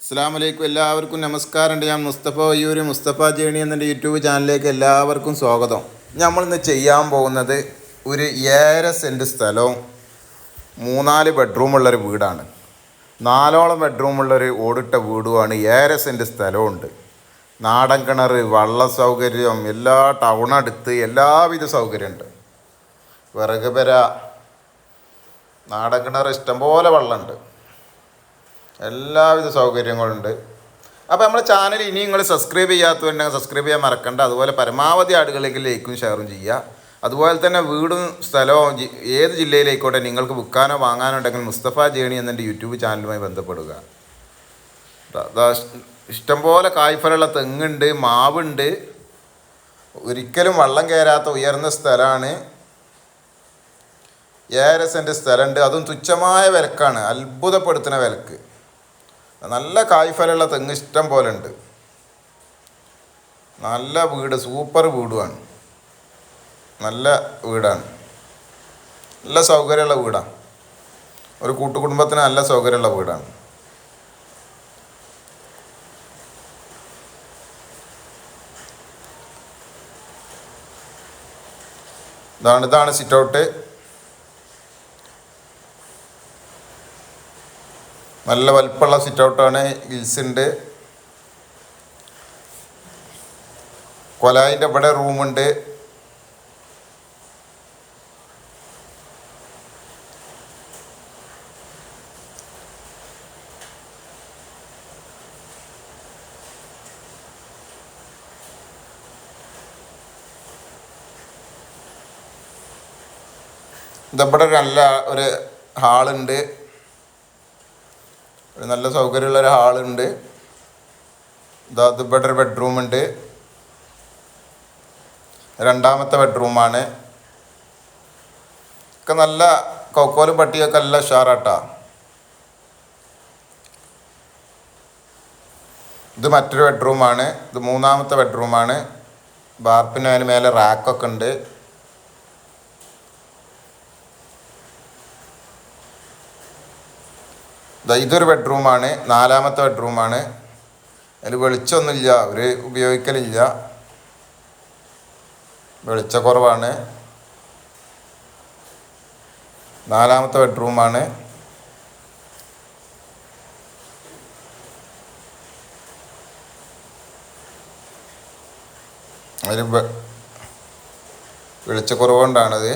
അസ്സലാമു അലൈക്കും. എല്ലാവർക്കും നമസ്കാരമുണ്ട്. ഞാൻ മുസ്തഫ വയ്യൂർ, മുസ്തഫ ജേണി എന്ന യൂട്യൂബ് ചാനലിലേക്ക് എല്ലാവർക്കും സ്വാഗതം. നമ്മളിന്ന് ചെയ്യാൻ പോകുന്നത് ഒരു 7 സെൻറ്റ് സ്ഥലവും 3-4 ബെഡ്റൂമുള്ളൊരു വീടാണ്. 4ഓളം ബെഡ്റൂമുള്ളൊരു ഓടിട്ട വീടുമാണ്. 7 സെൻറ്റ് സ്ഥലമുണ്ട്. നാടൻ കിണർ, വള്ള സൗകര്യം, എല്ലാ ടൗണടുത്ത് എല്ലാവിധ സൗകര്യമുണ്ട്. വിറക് പെര, നാടൻ കിണർ, ഇഷ്ടംപോലെ വെള്ളമുണ്ട്, എല്ലാവിധ സൗകര്യങ്ങളുണ്ട്. അപ്പോൾ നമ്മുടെ ചാനൽ ഇനി നിങ്ങൾ സബ്സ്ക്രൈബ് ചെയ്യാത്തവരുണ്ടെങ്കിൽ സബ്സ്ക്രൈബ് ചെയ്യാൻ മറക്കണ്ട. അതുപോലെ പരമാവധി ആളുകളിലേക്ക് ലൈക്കും ഷെയറും ചെയ്യുക. അതുപോലെ തന്നെ വീടും സ്ഥലവും ഏത് ജില്ലയിലായിക്കോട്ടെ നിങ്ങൾക്ക് വിൽക്കാനോ വാങ്ങാനോ ഉണ്ടെങ്കിൽ മുസ്തഫ ജേണി എന്നെ യൂട്യൂബ് ചാനലുമായി ബന്ധപ്പെടുക. ഇഷ്ടംപോലെ കായ്ഫലമുള്ള തെങ്ങുണ്ട്, മാവുണ്ട്, ഒരിക്കലും വെള്ളം കയറാത്ത ഉയർന്ന സ്ഥലമാണ്. 7 സെൻറ്റ് സ്ഥലമുണ്ട്. അതും തുച്ഛമായ വിലക്കാണ്, അത്ഭുതപ്പെടുത്തുന്ന വിലക്ക്. നല്ല കായ്ഫലമുള്ള തെങ്ങ് ഇഷ്ടം പോലെ ഉണ്ട്. നല്ല വീട്, സൂപ്പർ വീടുമാണ്. നല്ല വീടാണ്, നല്ല സൗകര്യമുള്ള വീടാണ്. ഒരു കൂട്ടുകുടുംബത്തിന് നല്ല സൗകര്യമുള്ള വീടാണ്. ഇതാണ് സിറ്റ് ഔട്ട്. നല്ല വലിപ്പമുള്ള സിറ്റ് ഔട്ടാണ്. ഗിൽസ് ഉണ്ട്. കൊലായിൻ്റെ ഇവിടെ റൂമുണ്ട്. ഇതവിടെ നല്ല ഒരു ഹാളുണ്ട്, ഒരു നല്ല സൗകര്യമുള്ളൊരു ഹാളുണ്ട്. ഇവിടെ ഒരു ബെഡ്റൂമുണ്ട്, രണ്ടാമത്തെ ബെഡ്റൂമാണ്. ഒക്കെ നല്ല കൊക്കോലും പട്ടിയൊക്കെ നല്ല ഉഷാറാട്ടാ. ഇത് മറ്റൊരു ബെഡ്റൂമാണ്. ഇത് മൂന്നാമത്തെ ബെഡ്റൂമാണ്. ബാർപ്പിന് അതിന് മേലെ റാക്കൊക്കെ ഉണ്ട്. ഇതൊരു ബെഡ്റൂമാണ്, നാലാമത്തെ ബെഡ്റൂമാണ്. അതിൽ വെളിച്ചമൊന്നുമില്ല, അവർ ഉപയോഗിക്കലില്ല, വെളിച്ചക്കുറവാണ്. നാലാമത്തെ ബെഡ്റൂമാണ്. അതിൽ വെളിച്ചക്കുറവുകൊണ്ടാണത്.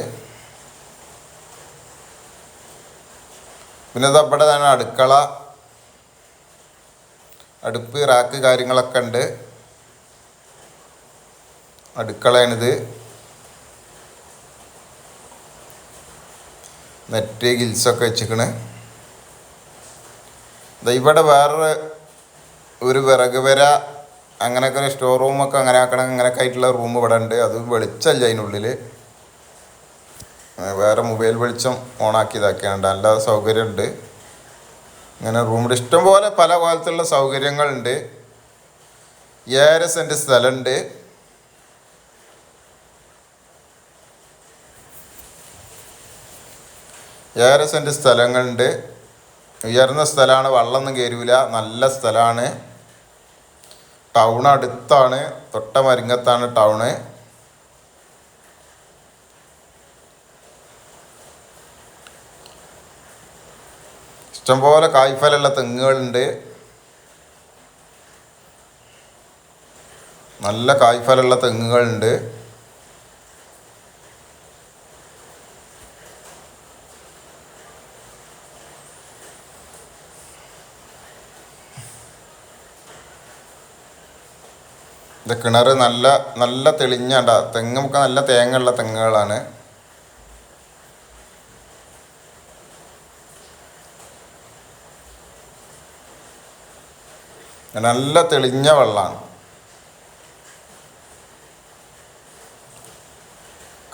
പിന്നെ ഇതവിടെ തന്നെ അടുക്കള, അടുപ്പ്, റാക്ക് കാര്യങ്ങളൊക്കെ ഉണ്ട്. അടുക്കളയാണിത്. നെറ്റ് ഗിൽസൊക്കെ വെച്ചിക്കണ്. ഇവിടെ വേറെ ഒരു വിറക് വര, അങ്ങനെയൊക്കെ ഒരു സ്റ്റോർ റൂമൊക്കെ അങ്ങനെ ആക്കണം, അങ്ങനെയൊക്കെ ആയിട്ടുള്ള റൂം ഇവിടെ ഉണ്ട്. അത് വെളിച്ചമല്ല അതിനുള്ളിൽ, വേറെ മൊബൈൽ വെളിച്ചം ഓണാക്കിയതാക്കിയാണ്. നല്ല സൗകര്യമുണ്ട്. ഇങ്ങനെ റൂമിൽ ഇഷ്ടംപോലെ പല കോലത്തിലുള്ള സൗകര്യങ്ങളുണ്ട്. 7 സെൻറ്റ് സ്ഥലമുണ്ട്. ഏറെ സെൻറ്റ് സ്ഥലങ്ങളുണ്ട്. ഉയർന്ന സ്ഥലമാണ്, വെള്ളമൊന്നും കയറില്ല, നല്ല സ്ഥലമാണ്. ടൗൺ അടുത്താണ്, തൊട്ട മരിങ്ങത്താണ് ടൗണ്. ഇഷ്ടംപോലെ കായ്ഫലമുള്ള തെങ്ങുകളുണ്ട്, നല്ല കായ്ഫലമുള്ള തെങ്ങുകളുണ്ട്. ഇത് കിണർ നല്ല നല്ല തെളിഞ്ഞണ്ട തെങ്ങൊക്കെ, നല്ല തേങ്ങയുള്ള തെങ്ങുകളാണ്. നല്ല തെളിഞ്ഞ വെള്ളമാണ്,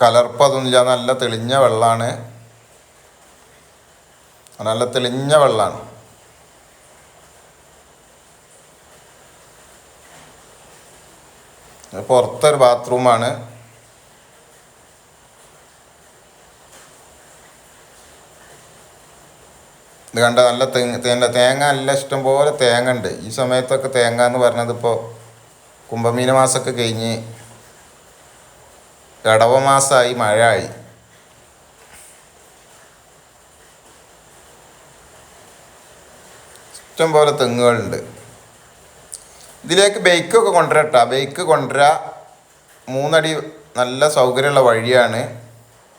കലർപ്പതൊന്നുമില്ല, നല്ല തെളിഞ്ഞ വെള്ളമാണ്. നല്ല തെളിഞ്ഞ വെള്ളമാണ്. പുറത്തൊരു ബാത്റൂമാണ്. ഇത് കണ്ട നല്ല തേങ്ങ നല്ല ഇഷ്ടം പോലെ തേങ്ങ ഉണ്ട്. ഈ സമയത്തൊക്കെ തേങ്ങ എന്ന് പറഞ്ഞത് ഇപ്പോൾ കുംഭമീന മാസമൊക്കെ കഴിഞ്ഞ് ഇടവ മാസമായി, മഴ ആയി. ഇഷ്ടം പോലെ തെങ്ങുകളുണ്ട്. ഇതിലേക്ക് ബൈക്കൊക്കെ കൊണ്ടുവരട്ടാ, ബൈക്ക് കൊണ്ടുവരാ. 3 അടി നല്ല സൗകര്യമുള്ള വഴിയാണ്.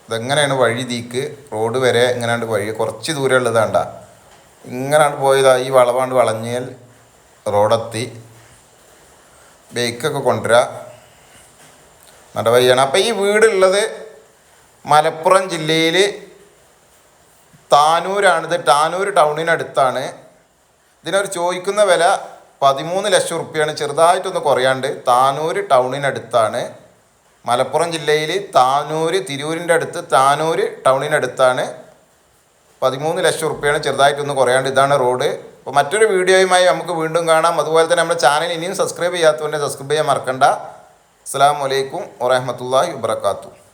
ഇതെങ്ങനെയാണ് വഴി തീക്ക് റോഡ് വരെ ഇങ്ങനെയാണ്ട് വഴി കുറച്ച് ദൂരം ഉള്ളതാണ്ട. ഇങ്ങനെയാണ് പോയതാ, ഈ വളവാണ്ട് വളഞ്ഞാൽ റോഡെത്തി. ബൈക്കൊക്കെ കൊണ്ടുവരാ, നടവഴിയാണ്. അപ്പം ഈ വീടുള്ളത് മലപ്പുറം ജില്ലയിൽ താനൂരാണിത്. താനൂർ ടൗണിനടുത്താണ്. ഇതിനൊരു ചോദിക്കുന്ന വില 13 ലക്ഷം റുപ്യാണ്. ചെറുതായിട്ടൊന്ന് കുറയാണ്ട്. താനൂർ ടൗണിനടുത്താണ്. മലപ്പുറം ജില്ലയിൽ താനൂർ, തിരൂരിൻ്റെ അടുത്ത് താനൂർ ടൗണിനടുത്താണ്. 13 ലക്ഷം റുപ്യാണ്. ചെറുതായിട്ടൊന്ന് കുറയാണ്ട്. ഇതാണ് റോഡ്. അപ്പോൾ മറ്റൊരു വീഡിയോയുമായി നമുക്ക് വീണ്ടും കാണാം. അതുപോലെ തന്നെ നമ്മുടെ ചാനൽ ഇനിയും സബ്സ്ക്രൈബ് ചെയ്യാത്തതുകൊണ്ട് സബ്സ്ക്രൈബ് ചെയ്യാൻ മറക്കണ്ട. അസ്സലാമു അലൈക്കും വറഹ്മത്തുള്ളാഹി വബറകാതുഹു.